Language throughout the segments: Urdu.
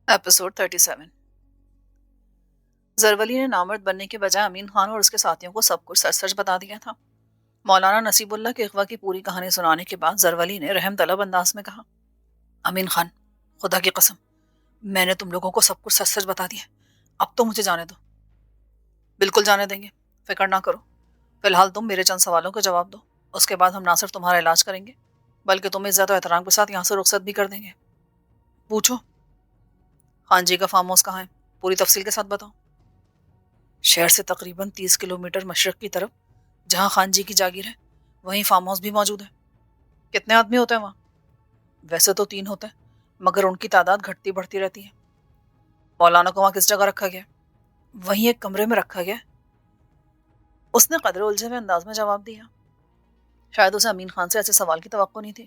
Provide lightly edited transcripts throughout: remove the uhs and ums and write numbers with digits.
ایپیسوڈ 37۔ زرولی نے نامرد بننے کے بجائے امین خان اور اس کے ساتھیوں کو سب کچھ سچ سچ بتا دیا تھا۔ مولانا نصیب اللہ کے اغوا کی پوری کہانی سنانے کے بعد زرولی نے رحم طلب انداز میں کہا، امین خان، خدا کی قسم، میں نے تم لوگوں کو سب کچھ سچ سچ بتا دیا، اب تو مجھے جانے دو۔ بالکل جانے دیں گے، فکر نہ کرو۔ فی الحال تم میرے چند سوالوں کا جواب دو، اس کے بعد ہم نہ صرف تمہارا علاج کریں گے بلکہ تمہیں عزت و احترام کے ساتھ یہاں سے رخصت بھی کر دیں گے۔ پوچھو۔ خان جی کا فارم ہاؤس کہاں ہے؟ پوری تفصیل کے ساتھ بتاؤ۔ شہر سے تقریباً 30 کلومیٹر مشرق کی طرف، جہاں خان جی کی جاگیر ہے، وہیں فارم ہاؤس بھی موجود ہے۔ کتنے آدمی ہوتے ہیں وہاں؟ ویسے تو 3 ہوتے ہیں، مگر ان کی تعداد گھٹتی بڑھتی رہتی ہے۔ مولانا کو وہاں کس جگہ رکھا گیا؟ وہیں ایک کمرے میں رکھا گیا۔ اس نے قدر الجھے ہوئے انداز میں جواب دیا۔ شاید اسے امین خان سے ایسے سوال کی توقع نہیں تھی۔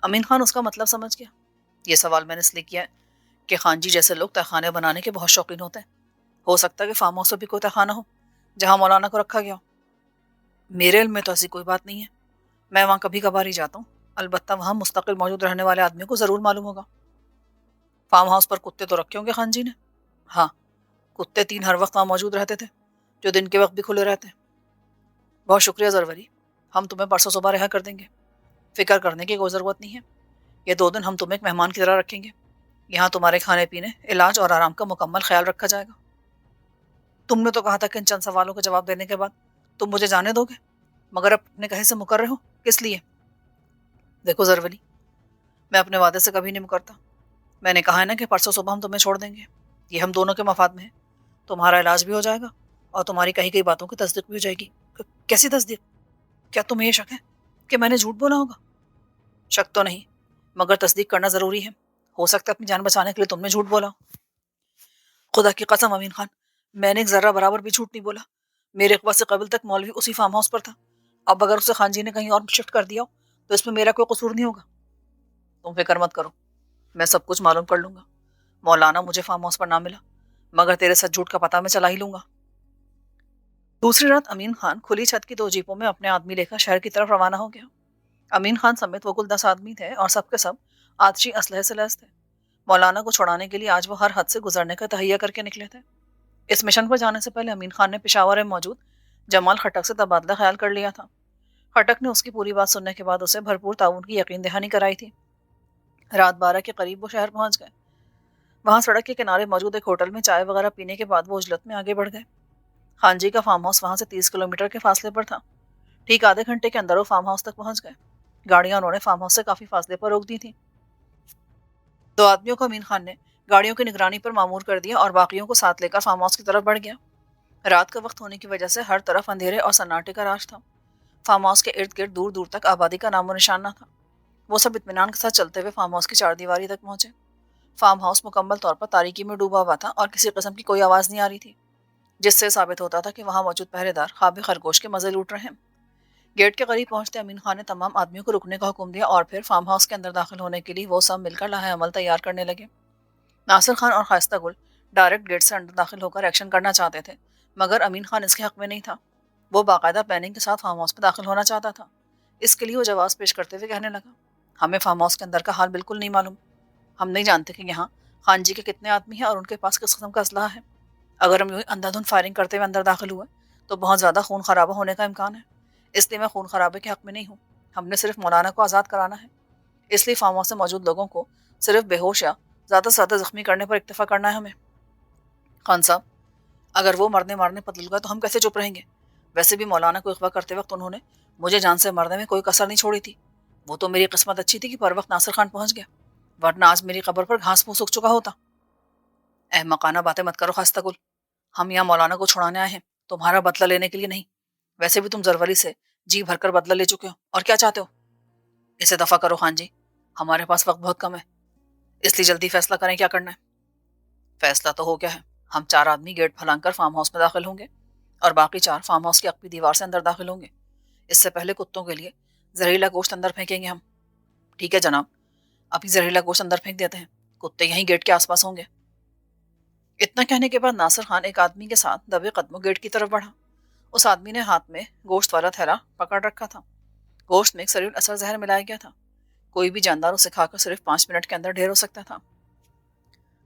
امین خان اس کا مطلب سمجھ گیا۔ یہ سوال میں نے اس لیے کیا ہے کہ خان جی جیسے لوگ تہخانے بنانے کے بہت شوقین ہوتے ہیں۔ ہو سکتا ہے کہ فارم ہاؤس میں بھی کوئی تہخانہ ہو جہاں مولانا کو رکھا گیا ہو۔ میرے علم میں تو ایسی کوئی بات نہیں ہے، میں وہاں کبھی کبھار ہی جاتا ہوں، البتہ وہاں مستقل موجود رہنے والے آدمیوں کو ضرور معلوم ہوگا۔ فارم ہاؤس پر کتے تو رکھے ہوں گے خان جی نے؟ ہاں، کتے 3 ہر وقت وہاں موجود رہتے تھے، جو دن کے وقت بھی کھلے رہتے ہیں۔ بہت شکریہ زروری، ہم تمہیں پرسوں صبح رہا کر دیں گے، فکر کرنے کی کوئی ضرورت نہیں ہے۔ یہ 2 دن ہم تمہیں ایک مہمان کی طرح رکھیں گے، یہاں تمہارے کھانے پینے، علاج اور آرام کا مکمل خیال رکھا جائے گا۔ تم نے تو کہا تھا کہ ان چند سوالوں کا جواب دینے کے بعد تم مجھے جانے دو گے، مگر اب اپنے کہے سے مکر رہے ہو، کس لیے؟ دیکھو زرولی، میں اپنے وعدے سے کبھی نہیں مکرتا۔ میں نے کہا ہے نا کہ پرسوں صبح ہم تمہیں چھوڑ دیں گے، یہ ہم دونوں کے مفاد میں ہے۔ تمہارا علاج بھی ہو جائے گا اور تمہاری کہی گئی باتوں کی تصدیق بھی ہو جائے گی۔ کیسی تصدیق؟ کیا تمہیں یہ شک ہے کہ میں نے جھوٹ بولا ہوگا؟ شک تو نہیں، مگر تصدیق کرنا ضروری ہے۔ ہو سکتا ہے اپنی جان بچانے کے لیے تم نے جھوٹ بولا ہو۔ خدا کی قسم امین خان، میں نے ایک ذرہ برابر بھی جھوٹ نہیں بولا۔ میرے اقوا سے قبل تک مولوی اسی فارم ہاؤس پر تھا، اب اگر اسے خان جی نے کہیں اور شفٹ کر دیا ہو تو اس میں میرا کوئی قصور نہیں ہوگا۔ تم فکر مت کرو، میں سب کچھ معلوم کر لوں گا۔ مولانا مجھے فارم ہاؤس پر نہ ملا، مگر تیرے سچ جھوٹ کا پتہ میں چلا ہی لوں گا۔ دوسری رات امین خان کھلی چھت کی 2 جیپوں میں اپنے آدمی لے کر شہر کی طرف روانہ ہو گیا۔ امین خان سمیت وہ کل 10 آدمی تھے اور سب کے سب آتشی اسلحے سے لیس تھے۔ مولانا کو چھڑانے کے لیے آج وہ ہر حد سے گزرنے کا تہیہ کر کے نکلے تھے۔ اس مشن پر جانے سے پہلے امین خان نے پشاور میں موجود جمال خٹک سے تبادلہ خیال کر لیا تھا۔ خٹک نے اس کی پوری بات سننے کے بعد اسے بھرپور تعاون کی یقین دہانی کرائی تھی۔ رات 12 کے قریب وہ شہر پہنچ گئے۔ وہاں سڑک کے کنارے موجود ایک ہوٹل میں چائے وغیرہ پینے کے بعد وہ عجلت میں آگے بڑھ گئے۔ خان جی کا فارم ہاؤس وہاں سے 30 کلومیٹر کے فاصلے پر تھا۔ ٹھیک آدھے گھنٹے کے اندر وہ فارم ہاؤس تک پہنچ گئے۔ گاڑیاں انہوں نے فارم ہاؤس سے کافی فاصلے پر روک دی تھیں۔ 2 آدمیوں کو امین خان نے گاڑیوں کی نگرانی پر مامور کر دیا اور باقیوں کو ساتھ لے کر فارم ہاؤس کی طرف بڑھ گیا۔ رات کا وقت ہونے کی وجہ سے ہر طرف اندھیرے اور سناٹے کا راج تھا۔ فارم ہاؤس کے ارد گرد دور دور تک آبادی کا نام و نشان نہ تھا۔ وہ سب اطمینان کے ساتھ چلتے ہوئے فارم ہاؤس کی 4 دیواری تک پہنچے۔ فارم ہاؤس مکمل طور پر تاریکی میں ڈوبا ہوا تھا اور کسی قسم کی کوئی آواز نہیں آ رہی تھی، جس سے ثابت ہوتا تھا کہ وہاں موجود پہرے دار خواب خرگوش کے مزے لوٹ رہے ہیں۔ گیٹ کے قریب پہنچتے امین خان نے تمام آدمیوں کو رکنے کا حکم دیا اور پھر فارم ہاؤس کے اندر داخل ہونے کے لیے وہ سب مل کر لاہ عمل تیار کرنے لگے۔ ناصر خان اور خاستہ گل ڈائریکٹ گیٹ سے اندر داخل ہو کر ایکشن کرنا چاہتے تھے، مگر امین خان اس کے حق میں نہیں تھا۔ وہ باقاعدہ پلاننگ کے ساتھ فارم ہاؤس میں داخل ہونا چاہتا تھا۔ اس کے لیے وہ جواز پیش کرتے ہوئے کہنے لگا، ہمیں فارم ہاؤس کے اندر کا حال بالکل نہیں معلوم۔ ہم نہیں جانتے کہ یہاں خان جی کے کتنے آدمی ہیں اور ان کے پاس کس قسم کا اسلحہ ہے۔ اگر ہم یوں اندھا دھند فائرنگ کرتے ہوئے اندر داخل ہوئے تو بہت زیادہ خون خرابہ ہونے کا امکان ہے، اس لیے میں خون خرابے کے حق میں نہیں ہوں۔ ہم نے صرف مولانا کو آزاد کرانا ہے، اس لیے فارم ہاؤس سے موجود لوگوں کو صرف بے ہوش یا زیادہ سے زیادہ زخمی کرنے پر اکتفا کرنا ہے ہمیں۔ خان صاحب، اگر وہ مرنے مارنے پر تل گئے تو ہم کیسے چپ رہیں گے؟ ویسے بھی مولانا کو اغوا کرتے وقت انہوں نے مجھے جان سے مرنے میں کوئی کسر نہیں چھوڑی تھی۔ وہ تو میری قسمت اچھی تھی کہ پر وقت ناصر خان پہنچ گیا، ورنہ آج میری قبر پر گھاس پھوس اگ چکا ہوتا۔ احمقانہ باتیں مت کرو خاستہ گل، ہم یہاں مولانا کو چھڑانے آئے ہیں، تمہارا بدلہ لینے کے لیے نہیں۔ ویسے بھی تم زروری سے جی بھر کر بدلہ لے چکے ہو، اور کیا چاہتے ہو؟ اسے دفع کرو خان جی، ہمارے پاس وقت بہت کم ہے، اس لیے جلدی فیصلہ کریں کیا کرنا ہے۔ فیصلہ تو ہو گیا ہے، ہم 4 آدمی گیٹ پھلانگ کر فارم ہاؤس میں داخل ہوں گے اور باقی 4 فارم ہاؤس کی اقوی دیوار سے اندر داخل ہوں گے۔ اس سے پہلے کتوں کے لیے زہریلا گوشت اندر پھینکیں گے ہم۔ ٹھیک ہے جناب، ابھی زہریلا گوشت اندر پھینک دیتے ہیں، کتے یہیں گیٹ کے آس پاس ہوں گے۔ اتنا کہنے کے بعد ناصر خان ایک آدمی کے ساتھ دبے قدموں گیٹ کی طرف بڑھا۔ اس آدمی نے ہاتھ میں گوشت والا تھیلا پکڑ رکھا تھا۔ گوشت میں ایک سریع اثر زہر ملایا گیا تھا، کوئی بھی جاندار اسے کھا کر صرف 5 منٹ کے اندر ڈھیر ہو سکتا تھا۔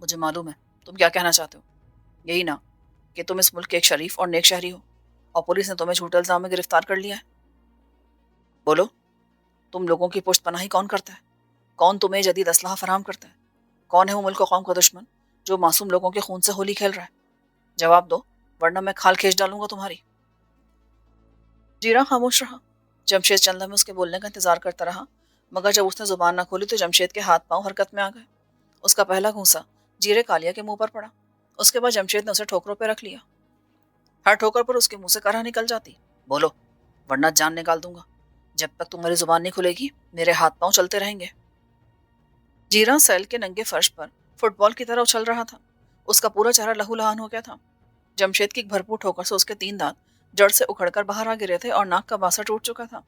مجھے معلوم ہے تم کیا کہنا چاہتے ہو، یہی نا کہ تم اس ملک کے ایک شریف اور نیک شہری ہو اور پولیس نے تمہیں جھوٹے الزام میں گرفتار کر لیا ہے؟ بولو، تم لوگوں کی پشت پناہی کون کرتا ہے؟ کون تمہیں جدید اسلحہ فراہم کرتا ہے؟ کون ہے وہ ملک و قوم کا دشمن جو معصوم لوگوں کے خون سے ہولی کھیل رہا ہے؟ جواب دو، ورنہ میں کھال کھینچ ڈالوں گا تمہاری۔ جیرا خاموش رہا۔ جمشید چند لمحے اس کے بولنے کا انتظار کرتا رہا، مگر جب اس نے زبان نہ کھولی تو جمشید کے ہاتھ پاؤں حرکت میں آ گئے۔ اس کا پہلا گھونسا جیرے کالیا کے منہ پر پڑا۔ اس کے بعد جمشید نے اسے ٹھوکروں پہ رکھ لیا۔ ہر ٹھوکر پر اس کے منہ سے کرا نکل جاتی، بولو ورنہ جان نکال دوں گا۔ جب تک تمہاری زبان نہیں کھلے گی میرے ہاتھ پاؤں چلتے رہیں گے۔ جیرا سیل کے ننگے فرش پر فٹ بال کی طرح اچھل رہا تھا۔ اس کا پورا چہرہ لہو لہان ہو گیا تھا۔ جمشید کی ایک بھرپور ٹھوکر سے اس کے 3 دانت جڑ سے اکھڑ کر باہر آ گرے تھے اور ناک کا باسا ٹوٹ چکا تھا۔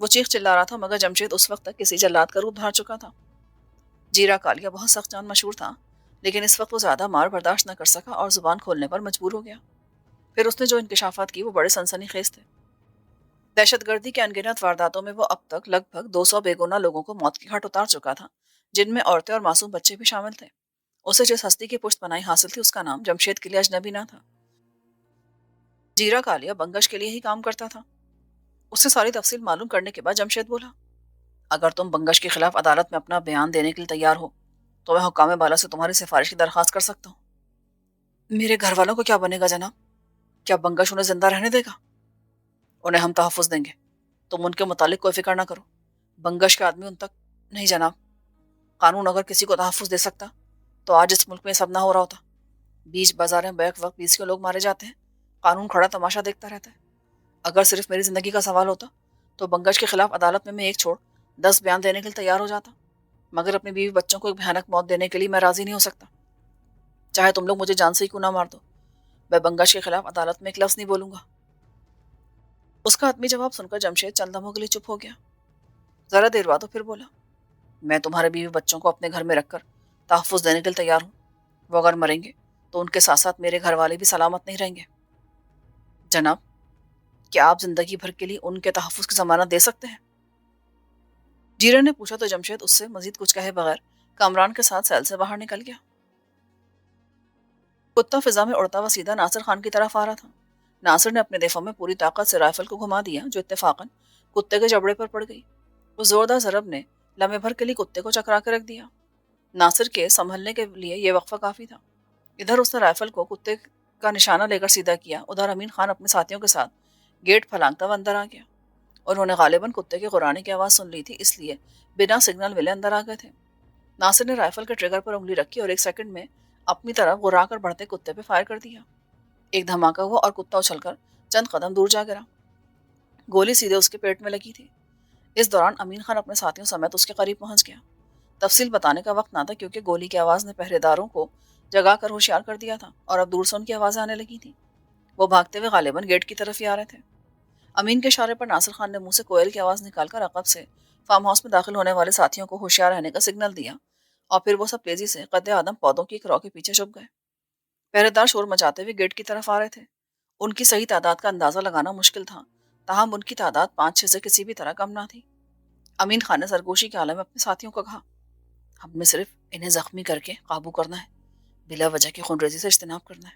وہ چیخ چلا رہا تھا مگر جمشید اس وقت تک کسی جلاد کا روپ دھار چکا تھا۔ جیرا کالیا بہت سخت جان مشہور تھا، لیکن اس وقت وہ زیادہ مار برداشت نہ کر سکا اور زبان کھولنے پر مجبور ہو گیا۔ پھر اس نے جو انکشافات کی وہ بڑے سنسنی خیز تھے۔ دہشت گردی کے انگنت وارداتوں میں وہ اب تک لگ بھگ 200 بے گناہ لوگوں کو موت کی گھاٹ اتار چکا تھا، جن میں عورتیں اور معصوم بچے بھی شامل تھے۔ اسے جس ہستی کی پشت پناہی حاصل تھی اس کا نام جمشید کے لیے اجنبی نہ تھا۔ جیرا کالیا بنگش کے لیے ہی کام کرتا تھا۔ اس سے ساری تفصیل معلوم کرنے کے بعد جمشید بولا، اگر تم بنگش کے خلاف عدالت میں اپنا بیان دینے کے لیے تیار ہو تو میں حکام بالا سے تمہاری سفارش کی درخواست کر سکتا ہوں۔ میرے گھر والوں کو کیا بنے گا جناب؟ کیا بنگش انہیں زندہ رہنے دے گا؟ انہیں ہم تحفظ دیں گے، تم ان کے متعلق کوئی فکر نہ کرو۔ بنگش کے آدمی ان تک نہیں جناب۔ قانون اگر کسی کو تحفظ دے سکتا تو آج اس ملک میں سب نہ ہو رہا ہوتا۔ بیچ بازار میں بیک وقت 20 کے لوگ مارے جاتے ہیں، قانون کھڑا تماشا دیکھتا رہتا ہے۔ اگر صرف میری زندگی کا سوال ہوتا تو بنگش کے خلاف عدالت میں ایک چھوڑ 10 بیان دینے کے لیے تیار ہو جاتا، مگر اپنی بیوی بچوں کو ایک بھیانک موت دینے کے لیے میں راضی نہیں ہو سکتا۔ چاہے تم لوگ مجھے جان سے ہی کیوں نہ مار دو، میں بنگش کے خلاف عدالت میں ایک لفظ نہیں بولوں گا۔ اس کا حتمی جواب سن کر جمشید چند لمحوں کے لیے چپ ہو گیا۔ ذرا دیر بعد وہ پھر بولا، میں تمہارے بیوی بچوں کو اپنے گھر میں رکھ کر تحفظ دینے کے لیے تیار ہوں۔ وہ اگر مریں گے تو ان کے ساتھ ساتھ میرے گھر والے بھی سلامت نہیں رہیں گے۔ جناب، کیا آپ زندگی بھر کے لیے ان کے تحفظ کی ضمانت دے سکتے ہیں؟ جیرا نے پوچھا تو جمشید اس سے مزید کچھ کہے بغیر کامران کے ساتھ سیل سے باہر نکل گیا۔ کتا فضا میں اڑتا ہوا سیدھا ناصر خان کی طرف آ رہا تھا۔ ناصر نے اپنے دفاع میں پوری طاقت سے رائفل کو گھما دیا جو اتفاقاً کتے کے جبڑے پر پڑ گئی۔ اس زوردار ضرب نے لمحے بھر کے لیے کتے کو چکرا کے رکھ دیا۔ ناصر کے سنبھلنے کے لیے یہ وقفہ کافی تھا۔ ادھر اس نے رائفل کو کتے کا نشانہ لے کر سیدھا کیا، ادھر امین خان اپنے ساتھیوں کے ساتھ گیٹ پھلانگتا ہوا اندر آ گیا۔ انہوں نے غالباً کتے کے غرانے کی آواز سن لی تھی، اس لیے بنا سگنل ملے اندر آ گئے تھے۔ ناصر نے رائفل کے ٹریگر پر انگلی رکھی اور 1 سیکنڈ میں اپنی طرف غرا کر بڑھتے کتے پہ فائر کر دیا۔ ایک دھماکہ ہوا اور کتا اچھل کر چند قدم دور جا گرا۔ گولی سیدھے اس کے پیٹ میں لگی تھی۔ اس دوران امین خان اپنے ساتھیوں سمیت اس کے قریب پہنچ گیا۔ تفصیل بتانے کا وقت نہ تھا کیونکہ گولی کی آواز نے پہرے داروں کو جگا کر ہوشیار کر دیا تھا اور اب دور سے ان کی آوازیں آنے لگی تھیں۔ وہ بھاگتے ہوئے غالباً گیٹ کی طرف ہی آ رہے تھے۔ امین کے اشارے پر ناصر خان نے منہ سے کوئل کی آواز نکال کر عقب سے فارم ہاؤس میں داخل ہونے والے ساتھیوں کو ہوشیار رہنے کا سگنل دیا اور پھر وہ سب تیزی سے قد آدم پودوں کی ایک رو کے پیچھے چھپ گئے۔ پہرے دار شور مچاتے ہوئے گیٹ کی طرف آ رہے تھے۔ ان کی صحیح تعداد کا اندازہ لگانا مشکل تھا، تاہم ان کی تعداد 5-6 سے کسی بھی طرح کم نہ تھی۔ امین خان نے سرگوشی کے عالم میں اپنے ساتھیوں کو کہا، ہم نے صرف انہیں زخمی کر کے قابو کرنا ہے، بلا وجہ کی خونریزی سے اجتناب کرنا ہے۔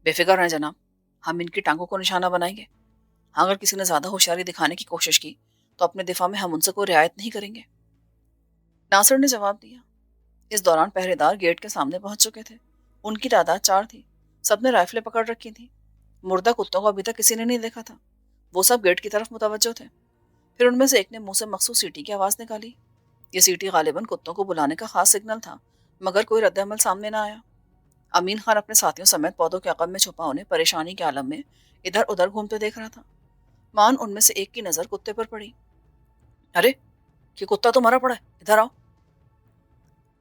بے فکر رہیں جناب، ہم ان کی ٹانگوں کو نشانہ بنائیں گے۔ اگر کسی نے زیادہ ہوشیاری دکھانے کی کوشش کی تو اپنے دفاع میں ہم ان سے کوئی رعایت نہیں کریں گے۔ ناصر نے جواب دیا۔ اس دوران پہرے دار گیٹ کے سامنے پہنچ چکے تھے۔ ان کی تعداد 4 تھی۔ سب نے رائفلیں پکڑ رکھی تھیں۔ مردہ کتوں کو ابھی تک کسی نے نہیں دیکھا تھا۔ وہ سب گیٹ کی طرف متوجہ تھے۔ پھر ان میں سے ایک نے منہ سے مخصوص سیٹی کی آواز نکالی۔ یہ سیٹی غالباً کتوں کو بلانے کا خاص سگنل تھا، مگر کوئی رد عمل سامنے نہ آیا۔ امین خان اپنے ساتھیوں سمیت پودوں کے عقب میں چھپا انہیں پریشانی کے عالم میں ادھر ادھر گھومتے دیکھ رہا تھا۔ مان ان میں سے ایک کی نظر کتے پر پڑی۔ ارے، یہ کتا تو مرا پڑا ہے، ادھر آؤ۔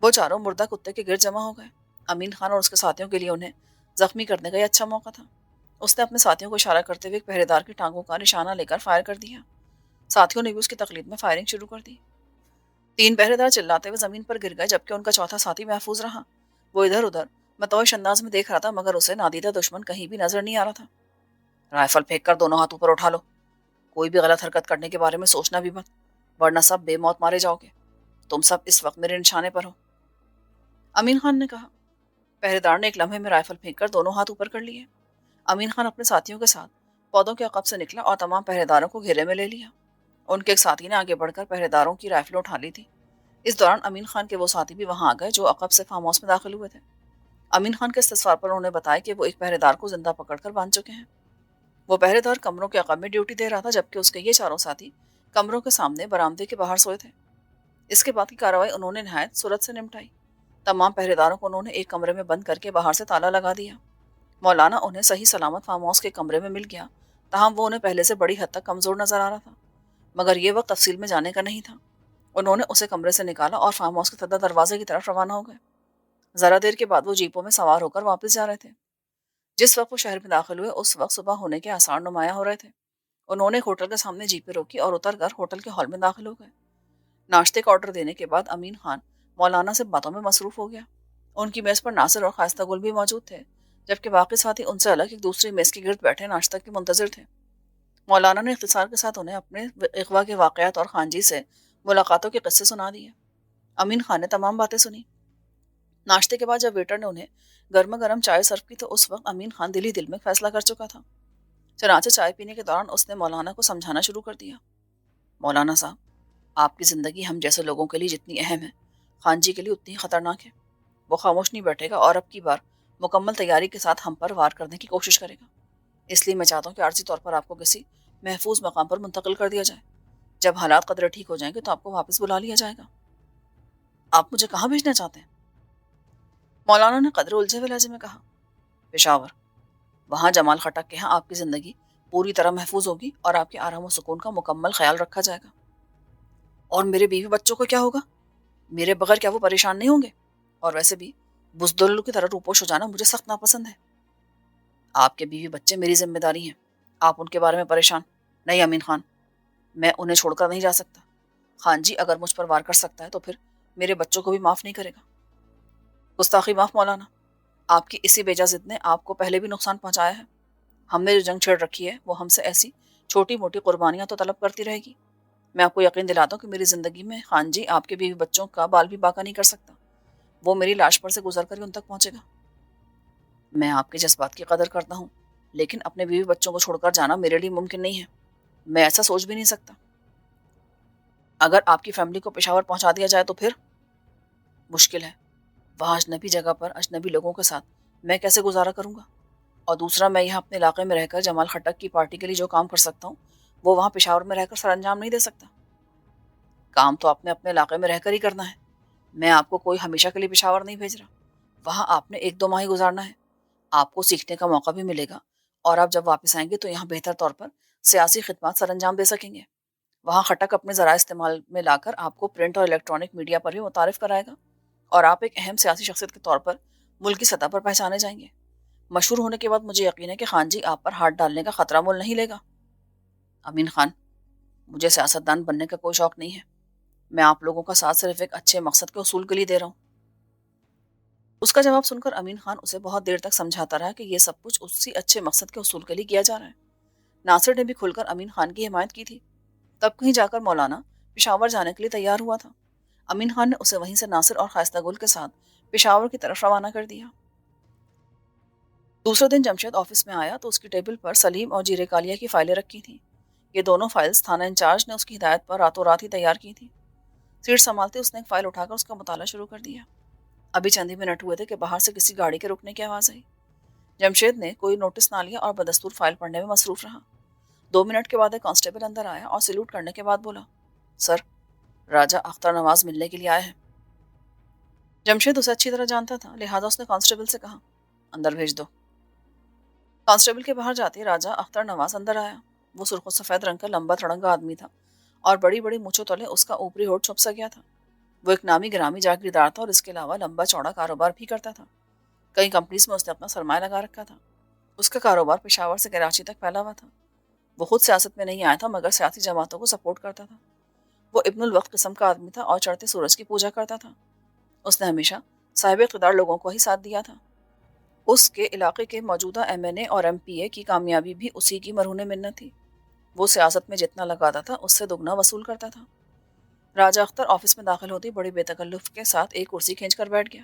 وہ چاروں مردہ کتے کے گرد جمع ہو گئے۔ امین خان اور اس کے ساتھیوں کے لیے انہیں زخمی کرنے کا یہ اچھا موقع تھا۔ اس نے اپنے ساتھیوں کو اشارہ کرتے ہوئے ایک پہرے دار کی ٹانگوں کا نشانہ لے کر فائر کر دیا۔ ساتھیوں نے بھی اس کی تقلید میں فائرنگ شروع کر دی۔ 3 پہرے دار چلاتے ہوئے زمین پر گر گئے جبکہ ان کا چوتھا ساتھی محفوظ رہا۔ وہ ادھر ادھر متوش انداز میں دیکھ رہا تھا مگر اسے نادیدہ دشمن کہیں بھی نظر نہیں آ رہا تھا۔ رائفل پھینک کر دونوں ہاتھ اوپر اٹھا لو، کوئی بھی غلط حرکت کرنے کے بارے میں سوچنا بھی مت، ورنہ سب بے موت مارے جاؤ گے۔ تم سب اس وقت میرے نشانے پر ہو۔ امین خان نے کہا۔ پہریدار نے ایک لمحے میں رائفل پھینک کر دونوں ہاتھ اوپر کر لیے۔ امین خان اپنے ساتھیوں کے ساتھ پودوں کے عقب سے نکلا اور تمام پہریداروں کو گھیرے میں لے لیا۔ ان کے ایک ساتھی نے آگے بڑھ کر پہریداروں کی رائفلیں اٹھا لی تھی۔ اس دوران امین خان کے وہ ساتھی بھی وہاں آ گئے جو عقب سے فارم ہاؤس میں داخل ہوئے تھے۔ امین خان کے استفسار پر انہوں نے بتایا کہ وہ ایک پہریدار کو زندہ پکڑ کر باندھ چکے ہیں۔ وہ پہریدار کمروں کے عقب میں ڈیوٹی دے رہا تھا، جبکہ اس کے یہ چاروں ساتھی کمروں کے سامنے برآمدے کے باہر سوئے تھے۔ اس کے بعد کی کارروائی انہوں نے نہایت سرعت سے نمٹائی۔ تمام پہریداروں کو انہوں نے ایک کمرے میں بند کر کے باہر سے تالا لگا دیا۔ مولانا انہیں صحیح سلامت فارم ہاؤس کے کمرے میں مل گیا، تاہم وہ انہیں پہلے سے بڑی حد تک کمزور نظر آ رہا تھا، مگر یہ وقت تفصیل میں جانے کا نہیں تھا۔ انہوں نے اسے کمرے سے نکالا اور فارم ہاؤس کے صدر دروازے کی طرف روانہ ہو گئے۔ ذرا دیر کے بعد وہ جیپوں میں سوار ہو کر واپس جا رہے تھے۔ جس وقت وہ شہر میں داخل ہوئے اس وقت صبح ہونے کے آثار نمایاں ہو رہے تھے۔ انہوں نے ہوٹل کے سامنے جیپیں روکی اور اتر کر ہوٹل کے ہال میں داخل ہو گئے۔ ناشتے کا آرڈر دینے کے بعد امین خان مولانا سے باتوں میں مصروف ہو گیا۔ ان کی میز پر ناصر اور خاستہ گل بھی موجود تھے، جبکہ باقی ساتھی ان سے الگ ایک دوسری میز کے گرد بیٹھے ناشتہ کے منتظر تھے۔ مولانا نے اختصار کے ساتھ انہیں اپنے اغوا کے واقعات اور خان جی سے ملاقاتوں کے قصے سنا دیے۔ امین خان نے تمام باتیں سنی۔ ناشتے کے بعد جب ویٹر نے انہیں گرما گرم چائے سرو کی تو اس وقت امین خان دل ہی دل میں فیصلہ کر چکا تھا۔ چنانچہ چائے پینے کے دوران اس نے مولانا کو سمجھانا شروع کر دیا۔ مولانا صاحب، آپ کی زندگی ہم جیسے لوگوں کے لیے جتنی اہم ہے، خان جی کے لیے اتنی ہی خطرناک ہے۔ وہ خاموش نہیں بیٹھے گا اور اب کی بار مکمل تیاری کے ساتھ ہم پر وار کرنے کی کوشش کرے گا۔ اس لیے میں چاہتا ہوں کہ عارضی طور پر آپ کو کسی محفوظ مقام پر منتقل کر دیا جائے۔ جب حالات قدرے ٹھیک ہو جائیں گے تو آپ کو واپس بلا لیا جائے گا۔ آپ مجھے کہاں بھیجنا چاہتے ہیں؟ مولانا نے قدرے الجھے ہوئے لہجے میں کہا۔ پشاور۔ وہاں جمال خٹک کے ہاں آپ کی زندگی پوری طرح محفوظ ہوگی اور آپ کے آرام و سکون کا مکمل خیال رکھا جائے گا۔ اور میرے بیوی بچوں کو کیا ہوگا؟ میرے بغیر کیا وہ پریشان نہیں ہوں گے؟ اور ویسے بھی بزدلوں کی طرح روپوش ہو جانا مجھے سخت ناپسند ہے۔ آپ کے بیوی بچے میری ذمہ داری ہیں، آپ ان کے بارے میں پریشان نہیں۔ امین خان، میں انہیں چھوڑ کر نہیں جا سکتا۔ خان جی اگر مجھ پر وار کر سکتا ہے تو پھر میرے بچوں کو بھی معاف نہیں کرے گا۔ گستاخی معاف مولانا، آپ کی اسی بیجا ضد نے آپ کو پہلے بھی نقصان پہنچایا ہے۔ ہم نے جو جنگ چھیڑ رکھی ہے وہ ہم سے ایسی چھوٹی موٹی قربانیاں تو طلب کرتی رہے گی۔ میں آپ کو یقین دلاتا ہوں کہ میری زندگی میں خان جی آپ کے بیوی بچوں کا بال بھی باقا نہیں کر سکتا۔ وہ میری لاش پر سے گزر کر ہی ان تک پہنچے گا۔ میں آپ کے جذبات کی قدر کرتا ہوں، لیکن اپنے بیوی بچوں کو چھوڑ کر جانا میرے لیے ممکن نہیں ہے۔ میں ایسا سوچ بھی نہیں سکتا۔ اگر آپ کی فیملی کو پشاور پہنچا دیا جائے تو پھر مشکل ہے۔ وہاں اجنبی جگہ پر اجنبی لوگوں کے ساتھ میں کیسے گزارا کروں گا؟ اور دوسرا، میں یہاں اپنے علاقے میں رہ کر جمال خٹک کی پارٹی کے لیے جو کام کر سکتا ہوں وہ وہاں پشاور میں رہ کر سر انجام نہیں دے سکتا۔ کام تو آپ نے اپنے علاقے میں رہ کر ہی کرنا ہے۔ میں آپ کو کوئی ہمیشہ کے لیے پشاور نہیں بھیج رہا۔ وہاں آپ نے 1-2 ماہ ہی گزارنا ہے۔ آپ کو سیکھنے کا موقع بھی ملے گا اور آپ جب واپس آئیں گے تو یہاں بہتر طور پر سیاسی خدمات سر انجام دے سکیں گے۔ وہاں خٹک اپنے ذرائع استعمال میں لا کر آپ کو پرنٹ اور الیکٹرانک میڈیا پر بھی متعارف کرائے گا اور آپ ایک اہم سیاسی شخصیت کے طور پر ملکی سطح پر پہچانے جائیں گے۔ مشہور ہونے کے بعد مجھے یقین ہے کہ خان جی آپ پر ہاتھ ڈالنے کا خطرہ مول نہیں لے گا۔ امین خان، مجھے سیاستدان بننے کا کوئی شوق نہیں ہے۔ میں آپ لوگوں کا ساتھ صرف ایک اچھے مقصد کے حصول کے لیے دے رہا ہوں۔ اس کا جواب سن کر امین خان اسے بہت دیر تک سمجھاتا رہا کہ یہ سب کچھ اسی اچھے مقصد کے حصول کے لیے کیا جا رہا ہے۔ ناصر نے بھی کھل کر امین خان کی حمایت کی تھی۔ تب کہیں جا کر مولانا پشاور جانے کے لیے تیار ہوا تھا۔ امین خان نے اسے وہیں سے ناصر اور خاستہ گل کے ساتھ پشاور کی طرف روانہ کر دیا۔ دوسرے دن جمشید آفس میں آیا تو اس کی ٹیبل پر سلیم اور جیرے کالیا کی فائلیں رکھی تھیں۔ یہ دونوں فائلز تھانہ انچارج نے اس کی ہدایت پر راتوں رات ہی تیار کی تھی۔ سیٹ سنبھالتے اس نے ایک فائل اٹھا کر اس کا مطالعہ شروع کر دیا۔ ابھی چند ہی منٹ ہوئے تھے کہ باہر سے کسی گاڑی کے رکنے کی آواز آئی۔ جمشید نے کوئی نوٹس نہ لیا اور بدستور فائل پڑھنے میں مصروف رہا۔ 2 منٹ کے بعد ایک کانسٹیبل اندر آیا اور سیلوٹ کرنے کے بعد بولا، سر، راجہ اختر نواز ملنے کے لیے آئے ہیں۔ جمشید اسے اچھی طرح جانتا تھا، لہٰذا اس نے کانسٹیبل سے کہا، اندر بھیج دو۔ کانسٹیبل کے باہر جاتے راجہ اختر نواز اندر آیا۔ وہ سرخ و سفید رنگ کا لمبا تھڑنگا آدمی تھا اور بڑی بڑی مونچھوں تلے اس کا اوپری ہونٹ چھپ سا گیا تھا۔ وہ ایک نامی گرامی جاگیردار تھا اور اس کے علاوہ لمبا چوڑا کاروبار بھی کرتا تھا۔ کئی کمپنیز میں اس نے اپنا سرمایہ لگا رکھا تھا۔ اس کا کاروبار پشاور سے کراچی تک پھیلا ہوا تھا۔ وہ خود سیاست میں نہیں آیا تھا مگر سیاسی جماعتوں کو سپورٹ کرتا تھا۔ وہ ابن الوقت قسم کا آدمی تھا اور چڑھتے سورج کی پوجا کرتا تھا۔ اس نے ہمیشہ صاحب اقتدار لوگوں کو ہی ساتھ دیا تھا۔ اس کے علاقے کے موجودہ MNA اور MPA کی کامیابی بھی اسی کی مرہون منت تھی۔ وہ سیاست میں جتنا لگاتا تھا اس سے دگنا وصول کرتا تھا۔ راجہ اختر آفس میں داخل ہوتے بڑی بے تکلف کے ساتھ ایک کرسی کھینچ کر بیٹھ گیا۔